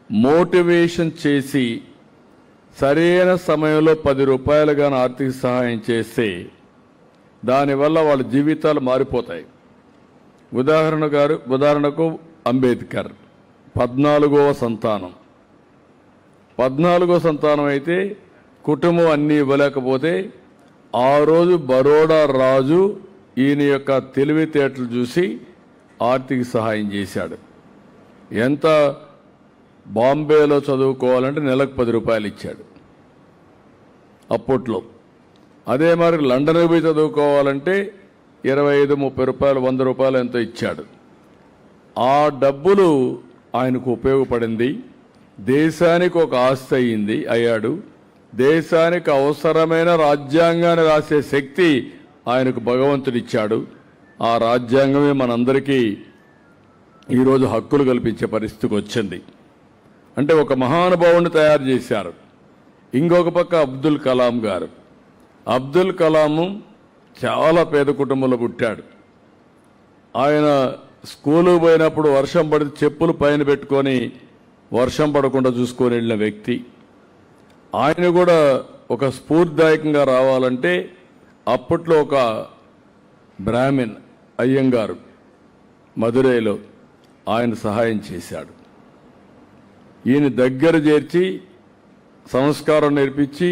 Motivation చేసి సరైన సమయంలో 10 రూపాయలు కానీ ఆర్థిక సహాయం చేస్తే దానివల్ల వాళ్ళ జీవితాలు మారిపోతాయి. ఉదాహరణకు అంబేద్కర్ 14వ సంతానం. 14వ సంతానం అయితే కుటుంబం అన్నీ ఇవ్వలేకపోతే ఆ రోజు బరోడా రాజు ఈయన యొక్క తెలివితేటలు చూసి ఆర్థిక సహాయం చేశాడు. ఎంత బాంబేలో చదువుకోవాలంటే నెలకు 10 రూపాయలు ఇచ్చాడు అప్పట్లో. అదే మరి లండన్కి పోయి చదువుకోవాలంటే 25-30 రూపాయలు 100 రూపాయలు ఎంతో ఇచ్చాడు. ఆ డబ్బులు ఆయనకు ఉపయోగపడింది. దేశానికి ఒక ఆస్తి అయ్యాడు. దేశానికి అవసరమైన రాజ్యాంగాన్ని రాసే శక్తి ఆయనకు భగవంతుడిచ్చాడు. ఆ రాజ్యాంగమే మనందరికీ ఈరోజు హక్కులు కల్పించే పరిస్థితికి వచ్చింది. అంటే ఒక మహానుభావుని తయారు చేశారు. ఇంకొక పక్క అబ్దుల్ కలాం గారు. అబ్దుల్ కలాము చాలా పేద కుటుంబంలో పుట్టాడు. ఆయన స్కూలుకు పోయినప్పుడు వర్షం పడితే చెప్పులు పైన పెట్టుకొని వర్షం పడకుండా చూసుకొని వెళ్ళిన వ్యక్తి. ఆయన కూడా ఒక స్ఫూర్తిదాయకంగా రావాలంటే అప్పట్లో ఒక బ్రాహ్మిన్ అయ్యంగారు మదురైలో ఆయన సహాయం చేశాడు. ఈయన దగ్గర చేర్చి సంస్కారం నేర్పించి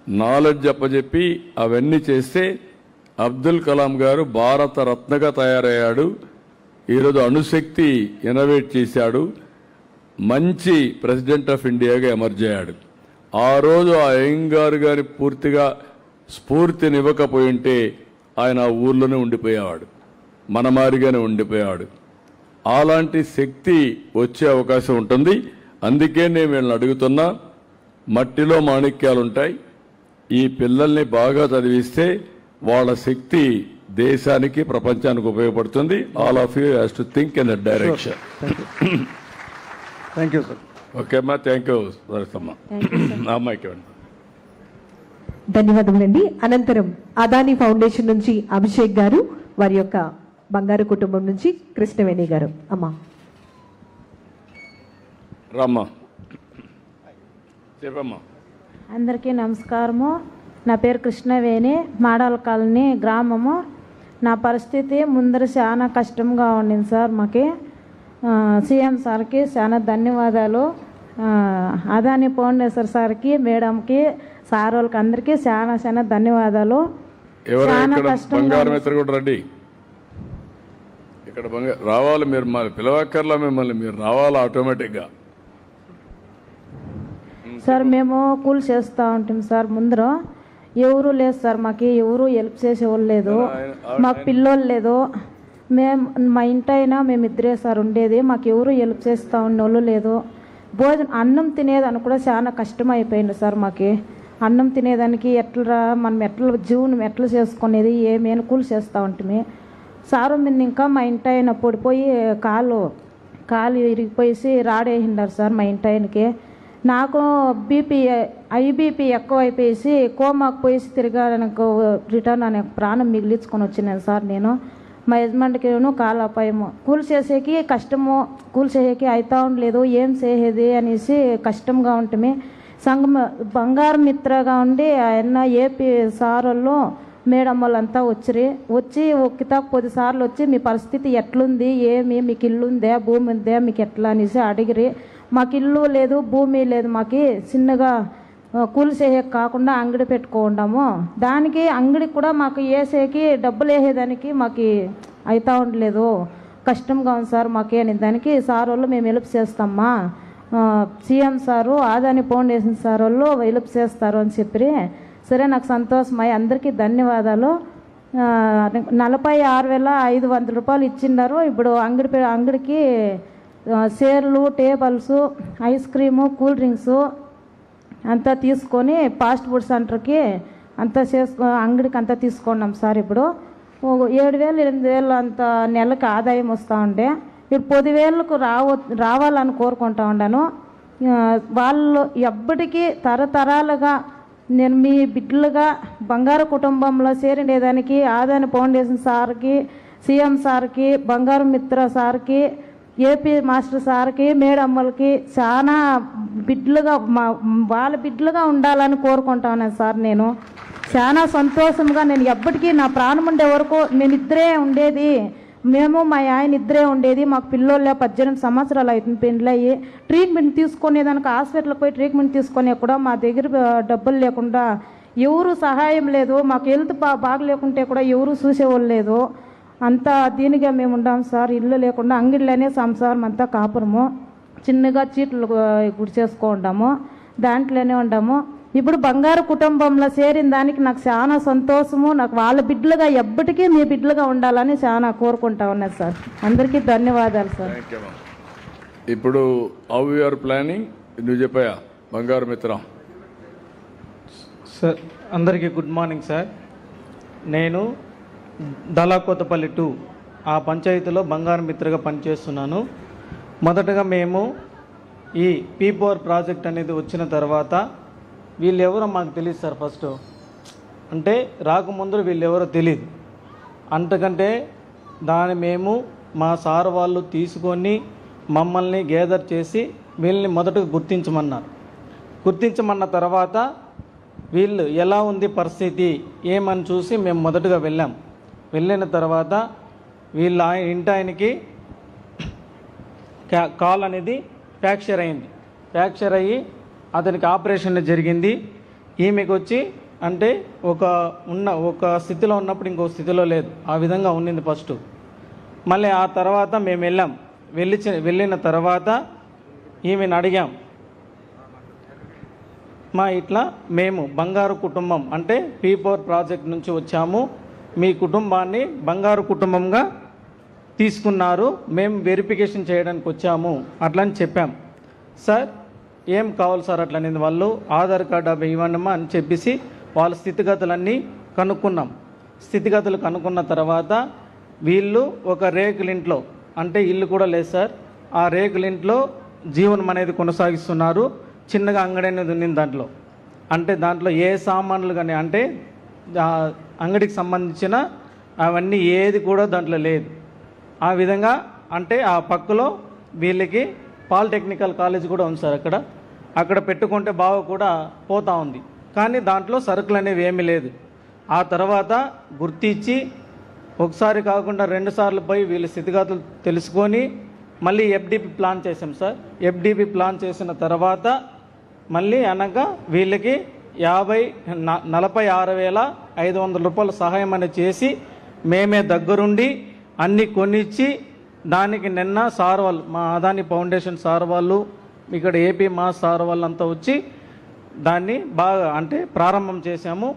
నాలెడ్జ్ అప్పచెప్పి అవన్నీ చేస్తే అబ్దుల్ కలాం గారు భారత రత్నగా తయారయ్యాడు. ఈరోజు అణుశక్తి ఇన్నోవేట్ చేశాడు. మంచి ప్రెసిడెంట్ ఆఫ్ ఇండియాగా ఎమర్జ్ అయ్యాడు. ఆ రోజు ఆ అయ్యంగారు గారి పూర్తిగా స్ఫూర్తినివ్వకపోయింటే ఆయన ఆ ఊర్లోనే ఉండిపోయేవాడు, మన మారిగానే ఉండిపోయాడు. అలాంటి శక్తి వచ్చే అవకాశం ఉంటుంది. అందుకే నేను వీళ్ళని అడుగుతున్నా, మట్టిలో మాణిక్యాలుంటాయి. ఈ పిల్లల్ని బాగా చదివిస్తే వాళ్ళ శక్తి దేశానికి ప్రపంచానికి ఉపయోగపడుతుంది. All of you has to think in that direction. Thank you sir. Okay అమ్మా, థ్యాంక్ యూ సరసమ్మ. అమ్మాయికి ధన్యవాదములండి. అనంతరం అదానీ ఫౌండేషన్ నుంచి అభిషేక్ గారు, వారి యొక్క బంగారు కుటుంబం నుంచి కృష్ణవేణి గారు. అమ్మా రామ్మా, చెప్పమ్మా. అందరికీ నమస్కారము. నా పేరు కృష్ణవేణి, మాడాల కాలనీ గ్రామము. నా పరిస్థితి ముందర చాలా కష్టంగా ఉండింది సార్. మాకి సీఎం సార్కి చాలా ధన్యవాదాలు. అదానీ ఫౌండేషన్ సార్కి, మేడంకి, సార్ వాళ్ళకి అందరికీ చాలా చాలా ధన్యవాదాలు. చాలా కష్టంగా రండి, ఇక్కడ రావాలి మీరు, మరి పిలవక్కర్లా మిమ్మల్ని, మీరు రావాలి ఆటోమేటిక్గా. సార్ మేము కూల్ చేస్తూ ఉంటాం సార్. ముందర ఎవరు లేదు సార్, మాకు ఎవరు హెల్ప్ చేసేవాళ్ళు లేదు, మాకు పిల్లోళ్ళు లేదు. మా ఇంటైనా మేమిద్దరే సార్ ఉండేది, మాకు ఎవరు హెల్ప్ చేస్తూ ఉండేవాళ్ళు లేదు. అన్నం తినేదానికి కూడా చాలా కష్టం అయిపోయింది సార్. మాకు అన్నం తినేదానికి మనం జీవనం ఎట్లా చేసుకునేది ఏమేమి కూల్ చేస్తూ ఉంటుంది. సారు మీద ఇంకా మా ఇంటాయన పడిపోయి కాలు ఇరిగిపోయేసి రాడేసిండారు సార్ మా ఇంటాయనకి. నాకు ఐబీపీ ఎక్కువ అయిపోయేసి కోమాకు పోయేసి తిరగడానికి రిటర్న్ అనే ప్రాణం మిగిలించుకొని వచ్చినాను సార్. నేను మా యజమానికి కాలు అపాయము, కూల్ చేసేకి కష్టము, కూల్ చేసేకి అవుతా ఉండలేదు, ఏం చేసేది అనేసి కష్టంగా ఉంటుంది. బంగారు మిత్రగా ఉండి ఆయన ఏపీ సార్ వాళ్ళు మేడం వాళ్ళంతా వచ్చి ఒక్కితాకు 10 సార్లు వచ్చి మీ పరిస్థితి ఎట్లుంది, ఏమి మీకు ఇల్లు ఉందే, భూమి ఉందే, మీకు ఎట్లా అనేసి అడిగిరి. మాకు ఇల్లు లేదు, భూమి లేదు, మాకు చిన్నగా కూలి చేసేకి కాకుండా అంగడి పెట్టుకుంటాము. దానికి అంగడికి కూడా మాకు వేసేకి డబ్బులు వేసేదానికి మాకు అవుతా ఉండలేదు, కష్టంగా ఉంది సార్ మాకు అని. దానికి సార్ వాళ్ళు మేము హెల్ప్ చేస్తామా, CM sir Adani foundation sir వాళ్ళు హెల్ప్ చేస్తారు అని చెప్పి. సరే, నాకు సంతోషమై అందరికీ ధన్యవాదాలు. 46,500 రూపాయలు ఇచ్చిండారు. ఇప్పుడు అంగడికి చైర్లు, tables, ice cream, cool drinks అంతా తీసుకొని ఫాస్ట్ ఫుడ్ సెంటర్కి అంతా అంగడికి అంతా తీసుకున్నాం సార్. ఇప్పుడు 7,000-8,000 అంత నెలకు ఆదాయం వస్తూ ఉండే. ఇప్పుడు 10,000కు రావాలని కోరుకుంటా ఉన్నాను. వాళ్ళు ఎప్పటికీ తరతరాలుగా నేను మీ బిడ్డలుగా బంగారు కుటుంబంలో చేరిండేదానికి అదానీ ఫౌండేషన్ సార్కి, సీఎం సార్కి, బంగారు మిత్ర సార్కి, ఏపీ మాస్టర్ సార్కి మేడమ్మలకి చాలా బిడ్డలుగా వాళ్ళ బిడ్డలుగా ఉండాలని కోరుకుంటాను సార్. నేను చాలా సంతోషంగా, నేను ఎప్పటికీ నా ప్రాణం ఉండే వరకు నేను ఇద్దరే ఉండేది, మేము మా ఆయన ఇద్దరే ఉండేది. మాకు పిల్లోళ్ళ 18 సంవత్సరాలు అవుతుంది పెళ్ళి. ట్రీట్మెంట్ తీసుకునేదానికి హాస్పిటల్కి పోయి ట్రీట్మెంట్ తీసుకునే కూడా మా దగ్గర డబ్బులు లేకుండా, ఎవరు సహాయం లేదు, మాకు హెల్త్ బాగలేకుంటే కూడా ఎవరు చూసేవాళ్ళు లేదు. అంతా దీనిగా మేము ఉండాం సార్. ఇల్లు లేకుండా అంగిళ్ళనే సంసారం అంతా కాపురము, చిన్నగా చీట్లు గుడి చేసుకుంటాము, దాంట్లోనే ఉండాము. ఇప్పుడు బంగారు కుటుంబంలో చేరిన దానికి నాకు చాలా సంతోషము. నాకు వాళ్ళ బిడ్డలుగా ఎప్పటికీ మీ బిడ్డలుగా ఉండాలని చాలా కోరుకుంటా ఉన్నాను సార్. అందరికీ ధన్యవాదాలు సార్. ఇప్పుడు హౌ యు ఆర్ ప్లానింగ్, నువ్వు చెప్పాయా బంగారు మిత్రం? సార్ అందరికీ గుడ్ మార్నింగ్ సార్. నేను దళాకోతపల్లి 2 ఆ పంచాయతీలో బంగారు మిత్రగా పనిచేస్తున్నాను. మొదటగా మేము ఈ P4 ప్రాజెక్ట్ అనేది వచ్చిన తర్వాత వీళ్ళెవరో మాకు తెలియదు సార్. ఫస్ట్ అంటే రాకముందు వీళ్ళెవరో తెలియదు. అంతకంటే మేము మా సార్ వాళ్ళు తీసుకొని మమ్మల్ని గేదర్ చేసి వీళ్ళని మొదటగా గుర్తించమన్నారు. గుర్తించమన్న తర్వాత వీళ్ళు ఎలా ఉంది పరిస్థితి ఏమని చూసి మేము మొదటగా వెళ్ళిన తర్వాత వీళ్ళ ఇంటాయనకి కాల్ అనేది ఫ్రాక్చర్ అయింది. ఫ్రాక్చర్ అయ్యి అతనికి ఆపరేషన్ జరిగింది. ఈమెకు వచ్చి అంటే ఒక స్థితిలో ఉన్నప్పుడు ఇంకో స్థితిలో లేదు, ఆ విధంగా ఉండింది ఫస్ట్. మళ్ళీ ఆ తర్వాత మేము వెళ్ళిన తర్వాత ఈమెను అడిగాం, ఇట్లా మేము బంగారు కుటుంబం అంటే P4 ప్రాజెక్ట్ నుంచి వచ్చాము, మీ కుటుంబాన్ని బంగారు కుటుంబంగా తీసుకున్నారు, మేము వెరిఫికేషన్ చేయడానికి వచ్చాము అట్లని చెప్పాం. సార్ ఏం కావాలి సార్ అట్లనేది వాళ్ళు ఆధార్ కార్డు అవి ఇవ్వండమ్మా అని చెప్పేసి వాళ్ళ స్థితిగతులన్నీ కనుక్కున్నాం. స్థితిగతులు కనుక్కున్న తర్వాత వీళ్ళు ఒక రేకులింట్లో, అంటే ఇల్లు కూడా లేదు సార్, ఆ రేకులింట్లో జీవనం అనేది కొనసాగిస్తున్నారు. చిన్నగా అంగడి అనేది ఉంది దాంట్లో, అంటే దాంట్లో ఏ సామాన్లు కానీ అంటే అంగడికి సంబంధించిన అవన్నీ ఏది కూడా దాంట్లో లేదు. ఆ విధంగా అంటే ఆ పక్కలో వీళ్ళకి పాలిటెక్నికల్ కాలేజ్ కూడా ఉంది సార్. అక్కడ పెట్టుకుంటే బాగా కూడా పోతూ ఉంది, కానీ దాంట్లో సరుకులు అనేవి ఏమీ లేదు. ఆ తర్వాత గుర్తించి ఒకసారి కాకుండా 2 సార్లు పోయి వీళ్ళ స్థితిగతులు తెలుసుకొని మళ్ళీ FDP ప్లాన్ చేసాం సార్. FDP ప్లాన్ చేసిన తర్వాత మళ్ళీ అనగా వీళ్ళకి 46,500 రూపాయల సహాయం అనేది చేసి మేమే దగ్గరుండి అన్నీ కొనిచ్చి దానికి నిన్న సార్ వాళ్ళు, మా అదాని ఫౌండేషన్ సార్ వాళ్ళు, ఇక్కడ ఏపీ మా సార్ వాళ్ళంతా వచ్చి దాన్ని బాగా అంటే ప్రారంభం చేశాము.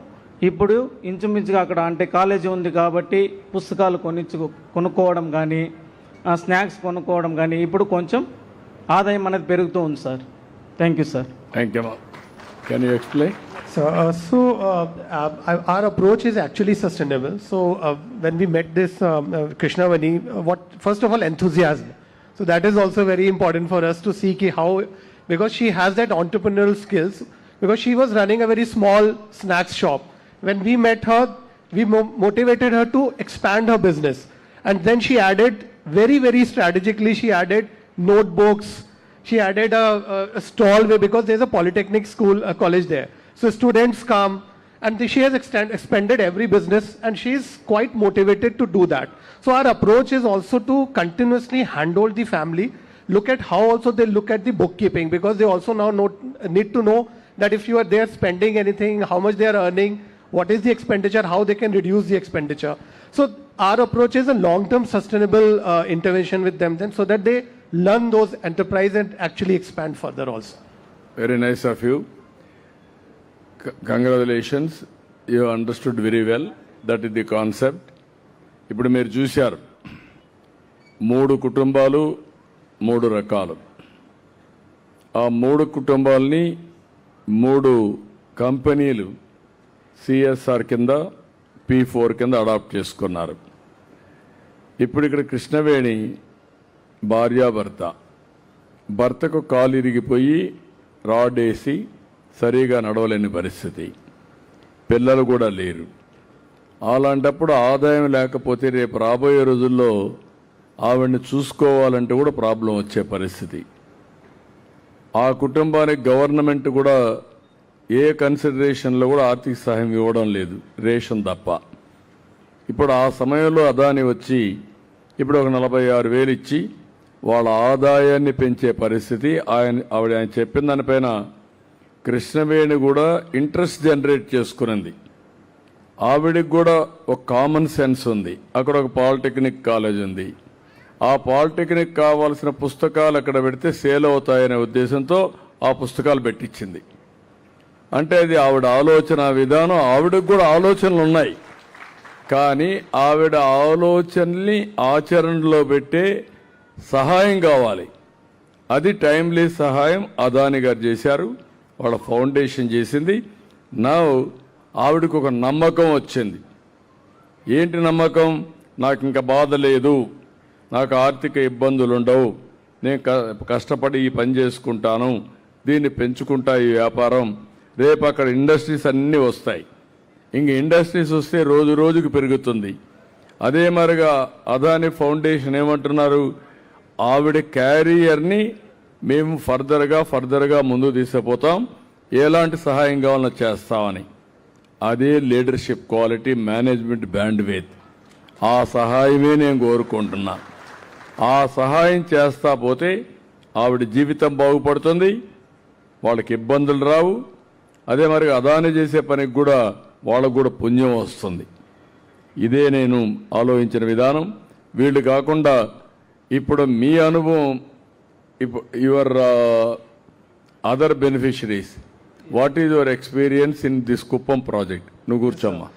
ఇప్పుడు ఇంచుమించుగా అక్కడ అంటే కాలేజీ ఉంది కాబట్టి పుస్తకాలు కొనుక్కోవడం కానీ స్నాక్స్ కొనుక్కోవడం కానీ ఇప్పుడు కొంచెం ఆదాయం అనేది పెరుగుతూ ఉంది sir. Thank you sir. Thank you. Can you explain? Our approach is actually sustainable. So when we met this Krishnavani, first of all enthusiasm. So that is also very important for us to see how, because she has that entrepreneurial skills, because she was running a very small snacks shop. When we met her, we motivated her to expand her business, and then she added very strategically. She added notebooks. She added a stall because there's a polytechnic school, a college there. So students come, and she has expanded every business, and she is quite motivated to do that. So our approach is also to continuously handhold the family, look at how also they look at the bookkeeping, because they also now need to know that if you are there spending anything, how much they are earning, what is the expenditure, how they can reduce the expenditure. So our approach is a long-term sustainable intervention with them then, so that they learn those enterprise and actually expand further also. Very nice of you. Congratulations. You understood very well. That is the concept. ఇప్పుడు మీరు చూశారు 3 కుటుంబాలు 3 రకాలు. ఆ 3 కుటుంబాలని 3 కంపెనీలు CSR కింద P4 కింద అడాప్ట్ చేసుకున్నారు. ఇప్పుడు ఇక్కడ కృష్ణవేణి భర్తకు కాలు ఇరిగిపోయి రాడ్ వేసి సరిగా నడవలేని పరిస్థితి, పిల్లలు కూడా లేరు. అలాంటప్పుడు ఆదాయం లేకపోతే రేపు రాబోయే రోజుల్లో ఆవిడ్ని చూసుకోవాలంటే కూడా ప్రాబ్లం వచ్చే పరిస్థితి. ఆ కుటుంబానికి గవర్నమెంట్ కూడా ఏ కన్సిడరేషన్లో కూడా ఆర్థిక సహాయం ఇవ్వడం లేదు, రేషన్ తప్ప. ఇప్పుడు ఆ సమయంలో అదాని వచ్చి ఇప్పుడు ఒక 46,000 ఇచ్చి వాళ్ళ ఆదాయాన్ని పెంచే పరిస్థితి. ఆయన చెప్పిన దానిపైన కృష్ణవేణి కూడా ఇంట్రెస్ట్ జనరేట్ చేసుకునింది. ఆవిడికి కూడా ఒక కామన్ సెన్స్ ఉంది. అక్కడ ఒక పాలిటెక్నిక్ కాలేజ్ ఉంది. ఆ పాలిటెక్నిక్ కావాల్సిన పుస్తకాలు అక్కడ పెడితే సేల్ అవుతాయనే ఉద్దేశంతో ఆ పుస్తకాలు పెట్టించింది. అంటే అది ఆవిడ ఆలోచన విధానం. ఆవిడకు కూడా ఆలోచనలు ఉన్నాయి, కానీ ఆవిడ ఆలోచనల్ని ఆచరణలో పెట్టే సహాయం కావాలి. అది టైమ్లీ సహాయం అదాని గారు చేశారు, వాళ్ళ ఫౌండేషన్ చేసింది. నా ఆవిడకు ఒక నమ్మకం వచ్చింది. ఏంటి నమ్మకం? నాకు ఇంకా బాధ లేదు, నాకు ఆర్థిక ఇబ్బందులు ఉండవు, నేను కష్టపడి ఈ పని చేసుకుంటాను, దీన్ని పెంచుకుంటా ఈ వ్యాపారం, రేపు అక్కడ ఇండస్ట్రీస్ అన్నీ వస్తాయి. ఇంక ఇండస్ట్రీస్ వస్తే రోజు రోజుకు పెరుగుతుంది. అదే మరిగా అదాని ఫౌండేషన్ ఏమంటున్నారు, ఆవిడ క్యారియర్ని మేము ఫర్దర్గా ముందుకు తీసుకుపోతాం, ఎలాంటి సహాయం కావాలన్నా చేస్తామని. అదే లీడర్షిప్ క్వాలిటీ, మేనేజ్మెంట్ బ్యాండ్విడ్త్. ఆ సహాయమే నేను కోరుకుంటున్నా. ఆ సహాయం చేస్తా పోతే ఆవిడ జీవితం బాగుపడుతుంది, వాళ్ళకి ఇబ్బందులు రావు. అదే మరి అదాని చేసే పనికి కూడా వాళ్ళకు కూడా పుణ్యం వస్తుంది. ఇదే నేను ఆలోచించిన విధానం. వీళ్ళు కాకుండా ఇప్పుడు మీ అనుభవం, your other beneficiaries, what is your experience in this Kuppam project? నువ్వు కూర్చోమ్మా.